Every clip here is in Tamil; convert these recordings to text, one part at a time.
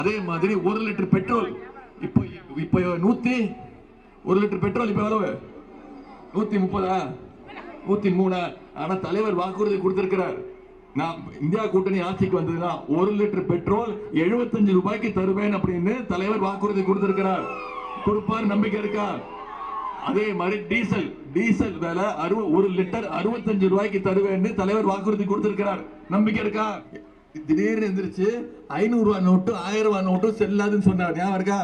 அதே மாதிரி 1 லிட்டர் பெட்ரோல் இப்போ 1 லிட்டர் பெட்ரோல் இப்ப எவ்வளவு? 130, 103. ஆனா தலைவர் வாக்குறுதி கொடுத்திருக்கிறார், நான் இந்தியா கூட்டணி ஆட்சிக்கு வந்ததுன்னா 1 லிட்டர் பெட்ரோல் 75 ரூபாய்க்கு தருவேன் அப்படின்னு தலைவர் வாக்குறுதி கொடுத்திருக்கிறார். கொடுப்பார், நம்பிக்கை இருக்கா? அதே மாதிரி டீசல் விலை 1 லிட்டர் 65 ரூபாய்க்கு தருவேன் தலைவர் வாக்குறுதி கொடுத்திருக்கிறார். நம்பிக்கை இருக்கா? திடீர்னு எந்திரிச்சு 500 ரூபாய் நோட்டு 1000 ரூபாய் நோட்டு செல்லாதுன்னு சொன்னார். ஞாபகம் இருக்கா?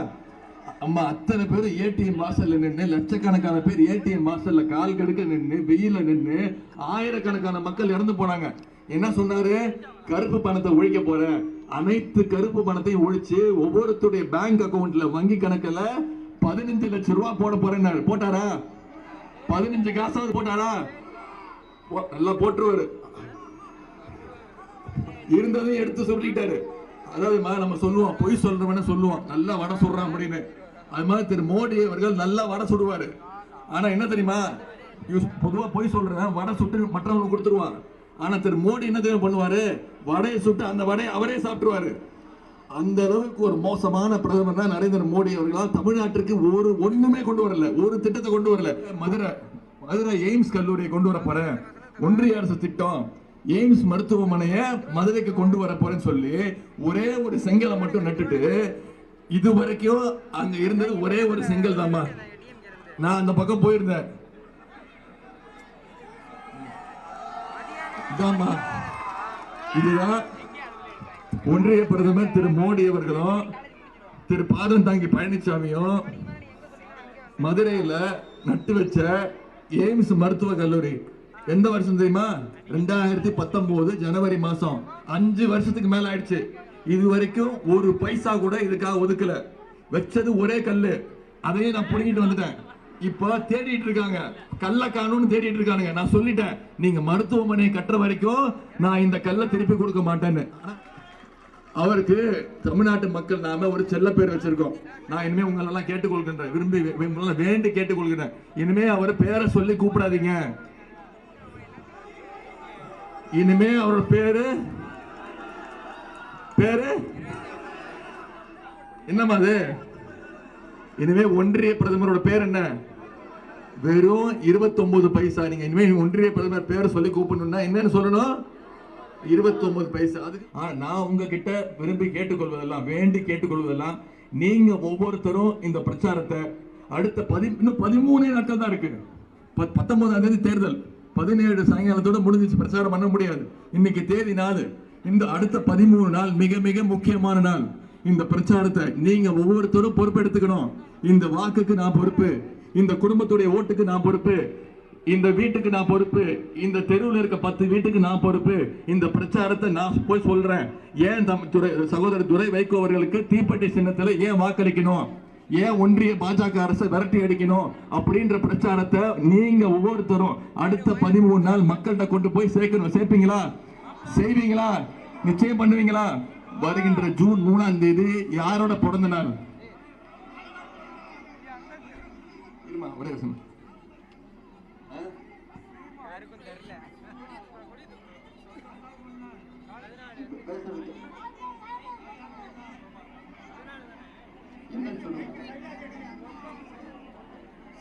அம்மா அத்தனை பேர் ஏடிஎம் வாசல்ல நின்று, லட்சக்கணக்கான பேர் ஏடிஎம் வாசல்ல கால் கடுக்க நின்று, வெயில நின்று, ஆயிரக்கணக்கான மக்கள் இறந்து போனாங்க. என்ன சொன்னாரு? கருப்பு பணத்தை ஒழிக்க போறேன், அனைத்து கருப்பு பணத்தையும் ஒழிச்சு ஒவ்வொருத்தருடைய பேங்க் அக்கவுண்ட்ல வங்கி கணக்குல 15 லட்சம் ரூபாய் போட போறேன். போட்டாரா? 15 காசாவது போட்டாரா? நல்லா போட்டுருவாரு. இருந்ததையும் எடுத்து சொல்லிட்டாரு. அதாவது நம்ம சொல்லுவோம், பொய் சொல்றவன சொல்லுவோம் நல்லா வடை சுடுறான் அப்படின்னு. அது மாதிரி திரு மோடி அவர்கள் நல்லா வடை சுடுவாரு. ஆனா என்ன தெரியுமா, பொதுவா பொய் சொல்றவன் வடை சுட்டு மற்றவங்களுக்கு கொடுத்துருவான். ஆனா திரு மோடி என்ன தெரியும் பண்ணுவாரு? வடையை சுட்டு அந்த வடையை அவரே சாப்பிட்டுருவாரு. அந்த அளவுக்கு ஒரு மோசமான பிரதமர் தான் நரேந்திர மோடி அவர்களால் தமிழ்நாட்டிற்கு ஒண்ணுமே கொண்டு வரல, ஒரு திட்டத்தை கொண்டு வரல. மதுரை எய்ம்ஸ் கல்லூரியை கொண்டு வர போறேன், ஒன்றிய அரசு திட்டம், எய்ம்ஸ் மருத்துவமனையை மதுரைக்கு கொண்டு வர போறேன்னு சொல்லி ஒரே ஒரு செங்கலை மட்டும் நட்டுட்டு, இது வரைக்கும் அங்க இருந்தது ஒரே ஒரு செங்கல் தாமா. நான் அந்த பக்கம் போயிருந்தேன். இதுதான் ஒன்றிய பிரதமர் திரு மோடி அவர்களும் திரு பாதம் தாங்கி பழனிசாமியும் மதுரையில நட்டு வச்ச எய்ம்ஸ் மருத்துவ கல்லூரி. எந்த வருஷம் தெரியுமா? 2019 ஜனவரி மாசம். 5 வருஷத்துக்கு மேல ஆயிடுச்சு. இது வரைக்கும் ஒரு பைசா கூட இதுக்காக ஒதுக்கல. வச்சது ஒரே கல்லு, அதையே நான் புடிங்கிட்டு வந்துட்டேன். இப்ப தேடிட்டு இருக்காங்க, கல்ல காணும்னு தேடிட்டு இருக்காங்க. நான் சொல்லிட்டேன், நீங்க மருத்துவமனை கட்டுற வரைக்கும் நான் இந்த கல்லை திருப்பி கொடுக்க மாட்டேன்னு. அவருக்கு தமிழ்நாட்டு மக்கள் நாம ஒரு செல்ல பேர் வச்சிருக்கோம். நான் இனிமே உங்களெல்லாம் கேட்டுக்கொள்கின்றேன், விரும்பி வேண்டி கேட்டுக்கொள்கிறேன், இனிமே அவர் பேரை சொல்லி கூப்பிடாதீங்க. இனிமே அவரோட பேரு என்னமா அது? இனிமே ஒன்றிய பிரதமரோட பேர் என்ன? வெறும் 29 பைசா. நீங்க இனிமே ஒன்றிய பிரதமர் பேரை சொல்லி கூப்பிடணும்னா என்னன்னு சொல்லணும்? 29 பைசா. அது நான் உங்ககிட்ட விரும்பி கேட்டுக்கொள்வதெல்லாம், வேண்டி கேட்டுக்கொள்வதெல்லாம், நீங்க ஒவ்வொருத்தரும் இந்த பிரச்சாரத்தை அடுத்த 13 நாட்கள் தான் இருக்கு. 19ஆம் தேதி தேர்தல், 17 சாயங்காலத்தோட முடிஞ்சிச்சு. பிரச்சாரம் பண்ண முடியாது. இன்னைக்கு தேதி 4. இந்த அடுத்த 13 நாள் மிக மிக முக்கியமான நாள். இந்த பிரச்சாரத்தை நீங்க ஒவ்வொருத்தரும் பொறுப்பெடுத்துக்கணும். இந்த வாக்குக்கு நான் பொறுப்பு, இந்த குடும்பத்துடைய ஓட்டுக்கு நான் பொறுப்பு, இந்த வீட்டுக்கு நான் பொறுப்பு, இந்த தெருவில் இருக்க 10 வீட்டுக்கு நான் பொறுப்பு. இந்த பிரச்சாரத்தை நான் போய் சொல்றேன். ஏன் சகோதரர் துரை வைகோ அவர்களுக்கு தீப்பெட்டி சின்னத்துல ஏன் வாக்களிக்கணும், ஏன் ஒன்றிய பாஜக அரசை விரட்டி அடிக்கணும் அப்படின்ற பிரச்சாரத்தை நீங்க ஒவ்வொருத்தரும் அடுத்த 13 நாள் மக்கள்கிட்ட கொண்டு போய் சேர்க்கணும். சேர்ப்பீங்களா? செய்வீங்களா? நிச்சயம் பண்ணுவீங்களா? வருகின்ற ஜூன் 3ஆம் தேதி யாரோட பிறந்த நாள்?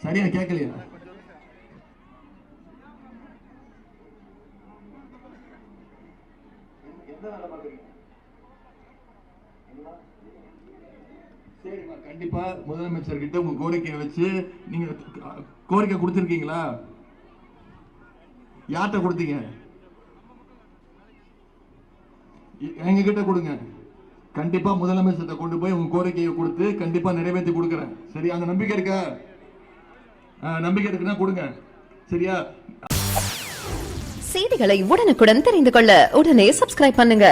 சரியா கேட்கலையா? கண்டிப்பா முதலமைச்சர் கிட்ட உங்க கோரிக்கையை வச்சு நீங்க கோரிக்கை கொடுத்திருக்கீங்களா? யார்கிட்ட கொடுத்தீங்க? எங்க கிட்ட கொடுங்க. கண்டிப்பா முதலமைச்சர் கொண்டு போய் உங்க கோரிக்கையை கொடுத்து கண்டிப்பா நிறைவேற்றி கொடுக்கிறேன். சரி, அந்த நம்பிக்கை இருக்கா? நம்பிக்கை இருக்குன்னா கொடுங்க. சரியா? செய்திகளை உடனுக்குடன் தெரிந்து கொள்ள உடனே சப்ஸ்கிரைப் பண்ணுங்க.